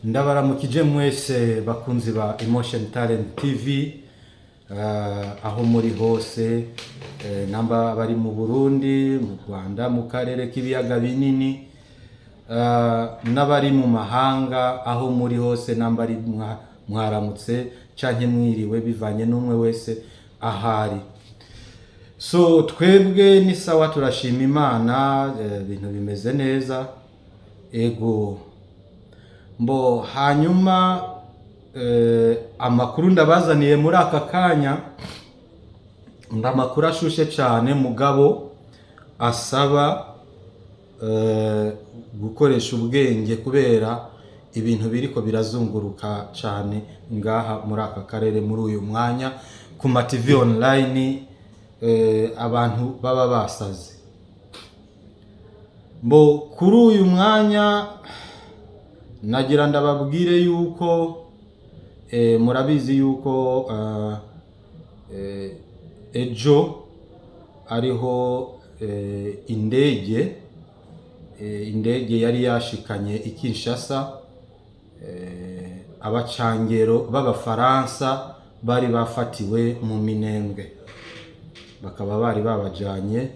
Ndabaramukije mwese bakunzi ba Emotion Talent TV, aho muri hose, namba bari mu Burundi, mu Rwanda, mu karere k'ibiyaga binini, n'abari mu mahanga, aho muri hose namba ari mwaramutse canke mwiriwe bivanye n'umwe wese ahari. So twebwe ni sawa, turashima Imana, ibintu bimeze neza. Ego mbo hanyuma amakuru ndabazaniye muri aka kanya, ndamakuru ashushe cyane mugabo asaba gukoresha ubwenge kubera ibintu biriko birazunguruka cyane ngaha muri aka karere muri uyu mwanya ku ma TV online, abantu baba basaze. Mbo kuri uyu mwanya nagira ndababwire yuko murabizi yuko ejo ariho indege yari yashikanye i Kinshasa, abacangero b'abafaransa bari bafatiwe mu Minembwe, bakaba bari babajanye,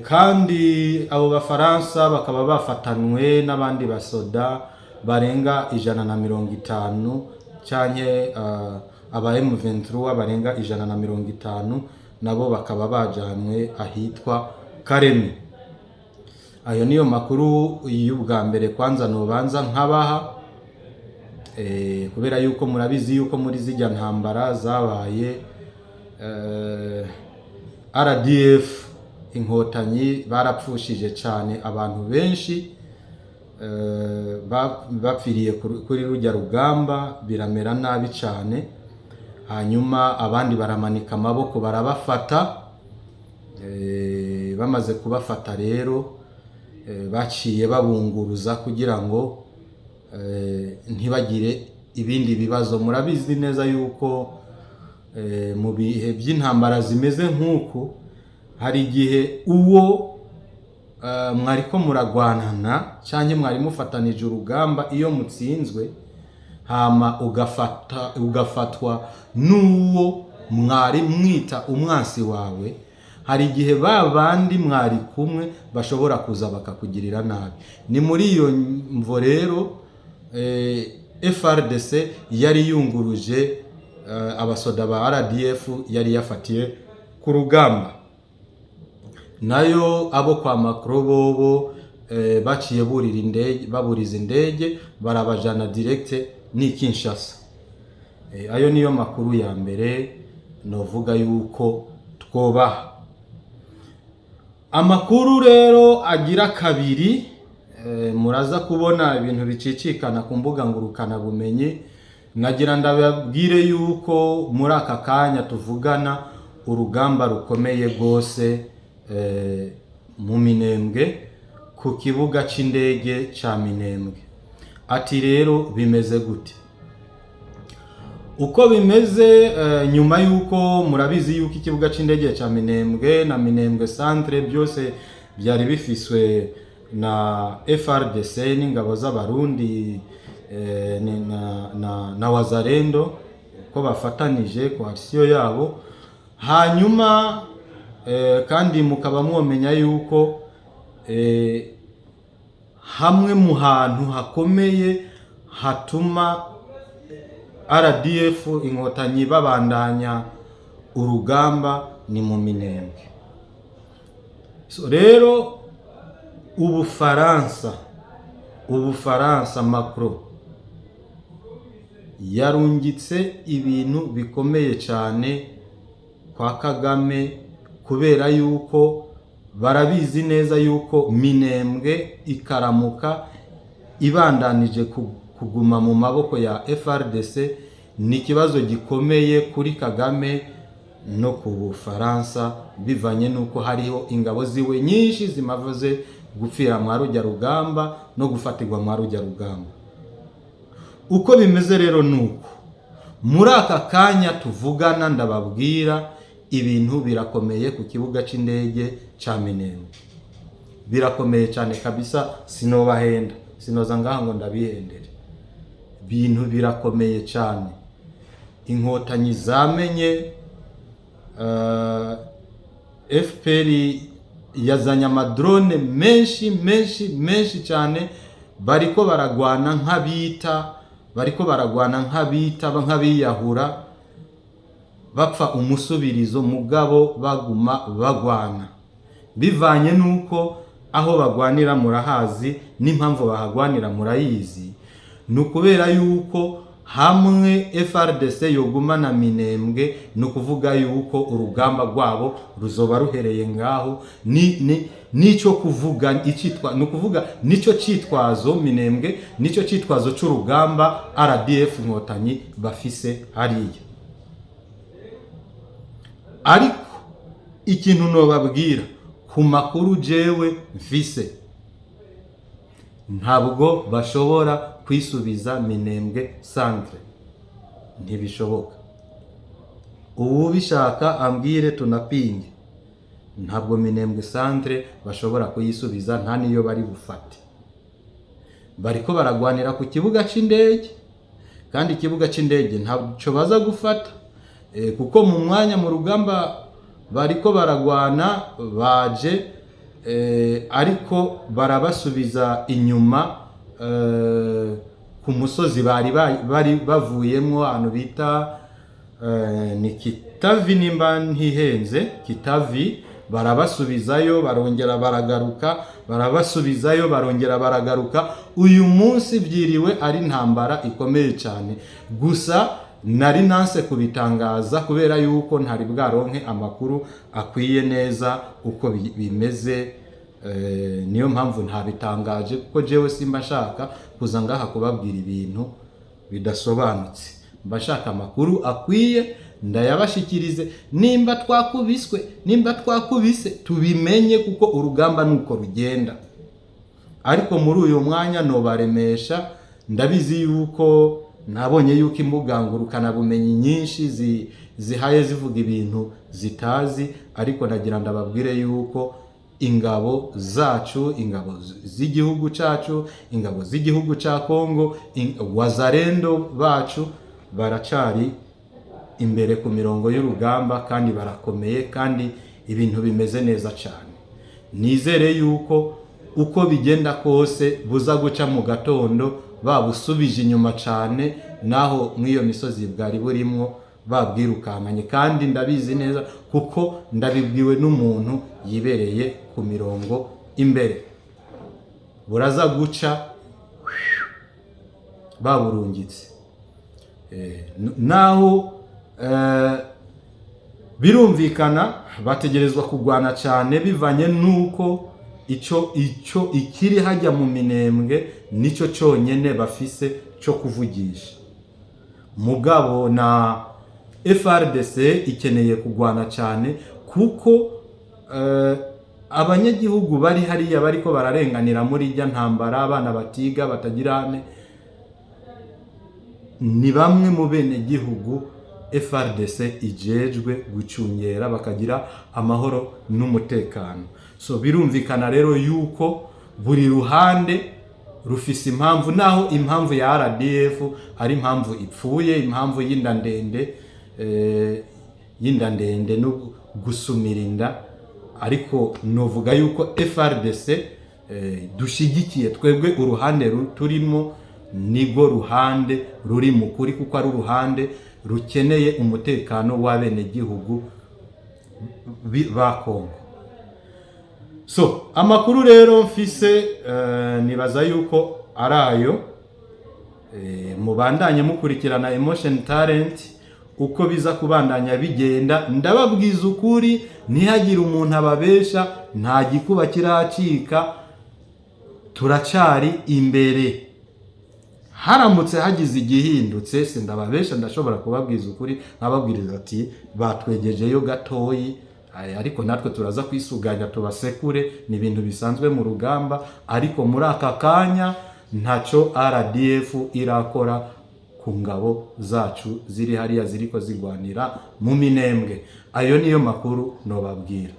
kandi abo bafaransa bakaba bafatanwe n'abandi basoda barenga 150 canke aba M23 barenga 150, nabo bakaba bajanwe ahitwa Karemi. Ayo niyo makuru y'ubwa mbere kwanza nobanza nkabaha, kubera yuko murabizi yuko muri zijya ntambara zabaye, RDF inkotanyi barapfushije cyane abantu benshi, bapfiriye kuri rujya rugamba, biramera nabi cyane. Hanyuma abandi baramanika amaboko barabafata, bamaze kubafata rero baciye babunguruza kugira ngo ntibagire ibindi bibazo. Murabizi neza yuko mu bihe by'intambara zimeze nk'uku hari igihe uwo mwariko muragwanana cyangwa mwari mufatanije urugamba, iyo mutsinzwe hama ugafatwa n'uwo mwari mwita umwansi wawe, hari igihe babandi mwari kumwe bashobora kuza bakakugirira nabi. Ni muri iyo mvo rero FRDC yari yunguruje abasoda ba RDF yari yafatiye ku rugamba. Nayo abo kwa Macron bobo baciye baburiza indege barabajana direct ni Kinshasa. Ayo niyo makuru ya mbere novuga yuko twobaha. Amakuru rero agira kabiri, muraza kubona ibintu bicicikana ku mbuga ngurukana bumenyi. Nagira ndababwire yuko muri aka kanya tuvugana urugamba rukomeye gose mu Minembwe, ku kibuga c'indege ca Minembwe. Ati rero bimeze gute? Uko bimeze, nyuma yuko murabizi yuko ikibuga c'indege ca Minembwe na Minembwe centre byose byari bifiswe na FRDC n'ingabo z'abarundi, na Wazalendo ko bafatanije coalition yabo. Hanyuma kandi mukaba mwomenya yuko hamwe mu hantu hakomeye hatuma RDF inkotanyi babandanya urugamba ni mu Minembwe. So rero Ubufaransa Macron yarungitse ibintu bikomeye cyane kwa Kagame, kubera yuko barabizi neza yuko Minembwe ikaramuka ibandanije kuguma mu maboko ya FRDC ni kibazo gikomeye kuri Kagame no ku Bufaransa, bivanye nuko hariho ingabo ziwe nyinshi zimaze gupfira mwa rujya rugamba no gufatirwa mwa rujya rugamba. Uko bimeze rero nuko muri aka kanya tuvugana ndababwira ibintu birakomeye ku kibuga c'indege ca Minembwe, birakomeye cyane kabisa. Sinobahenda, sinoza ngaha ngo ndabihendere. bintu birakomeye cyane. Inkotanyi zamenye FPR yazanye amadrone menshi cyane, bariko baragwana nk'abiyahura bapfa umusubirizo, mugabo baguma bagwana, bivanye nuko aho bagwanira murahazi n'impamvu bahagwanira murayizi. Nukubera yuko hamwe FRDC yogumana Minembwe, nukuvuga yuko urugamba rwabo ruzoba ruhereye ngaho. Nico kuvuga icitwa, nukuvuga nico citwazo Minembwe, nico citwazo c'urugamba RDF Inkotanyi bafise hariya. Ariko ikintu nobabwira ku makuru jewe mfise, ntabwo bashobora kwisubiza Minembwe centre, ntibishoboka. Ubu bishaka ambwire tunapinge, ntabwo Minembwe centre bashobora kuyisubiza, nta niyo bari bufate. Bariko baragwanira ku kibuga c'indege, kandi ikibuga c'indege ntaco baza gufata, kuko mu mwanya mu rugamba bariko baragwana baje, ariko barabasubiza inyuma ku musozi bari bavuyemwo, ahantu bita ni Kitavi nimba ntihenze, Kitavi. Barabasubizayo barongera baragaruka, barabasubizayo barongera baragaruka. Uyu munsi byiriwe ari intambara ikomeye cyane. Gusa nari nanse kubitangaza kubera yuko ntari bwaronke amakuru akwiye neza uko bimeze. Niyo mpamvu ntabitangaje, kuko jewe simba shaka kuza ngaha kubabwira ibintu bidasobanutse. Mbashaka amakuru akwiye ndayabashikirize. Nimba twakubise tubimenye, kuko urugamba nuko rugenda. Ariko muri uyu mwanya no baremesha, ndabizi yuko nabonye yuko imbuga ngurukana bumenyi nyinshi zihaye zivuga ibintu zitazi, ariko nagira ndababwire yuko ingabo zacu, ingabo z'igihugu cacu, ingabo z'igihugu ca Kongo, wazarendo bacu baracari imbere ku mirongo y'urugamba, kandi barakomeye, kandi ibintu bimeze neza cyane. Nizere yuko uko bigenda kose buza guca mu gatondo babusubije inyuma cyane, naho mw'iyo misozi bwari burimo babwirukankanye. kandi ndabizi neza kuko ndabibwiwe n'umuntu yibereye ku mirongo imbere. Buraza guca baburungitse, naho birumvikana bategerezwa kugwana cyane, bivanye nuko icyo ikiri hajya mu Minembwe nico cyonyene bafise cyo kuvugisha. Mugabo na FRDC ikeneye kugwana cyane, kuko abanyagihugu bari hariya bariko bararenganira muri ijya ntambara, abana batiga batagirane, ni bamwe mu bene gihugu FRDC ijejwe gucungera bakagira amahoro n'umutekano. So birumvikana rero yuko buri ruhande rufise impamvu, naho impamvu ya RDF ari impamvu ipfuye, impamvu y'inda ndende no gusumirinda. Ariko novuga yuko FRDC dushigikiye, twebwe uruhande turimo nigo ruhande ruri mukuri, kuko ari uruhande rukeneye umutekano w'abene gihugu ba Kongo. So amakuru rero mfise nibaza yuko arayo. Mubandanye mukurikirana Emotion Talent uko biza kubandanya bigenda. Ndababwiza ukuri, ntihagire umuntu ababesha, nta gikuba kiracika, turacari imbere. Haramutse hagize igihindutse sindababesha, ndashobora kubabwiza ukuri nkababwiriza ati batwegejeyo gatoyi, ariko natwe turaza kwisuganya tubasekure, ni ibintu bisanzwe mu rugamba. Ariko muri aka kanya ntacyo RDF irakora ku ngabo zacu ziri hariya ziriko zigwanira mu Minembwe. Ayo niyo makuru nobabwira.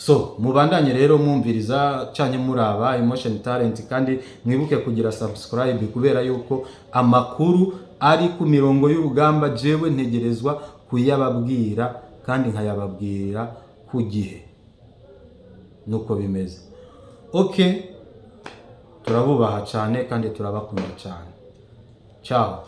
So mubandanye rero mwumviriza cyane muraba Emotion Talent, kandi mwibuke kugira subscribe kubera yuko amakuru ari ku mirongo y'urugamba jewe ntegerezwa kuyababwira kandi nkayababwira ku gihe. Nuko bimeze. Okay, turabubaha cyane kandi turabakunda cyane. Ciao.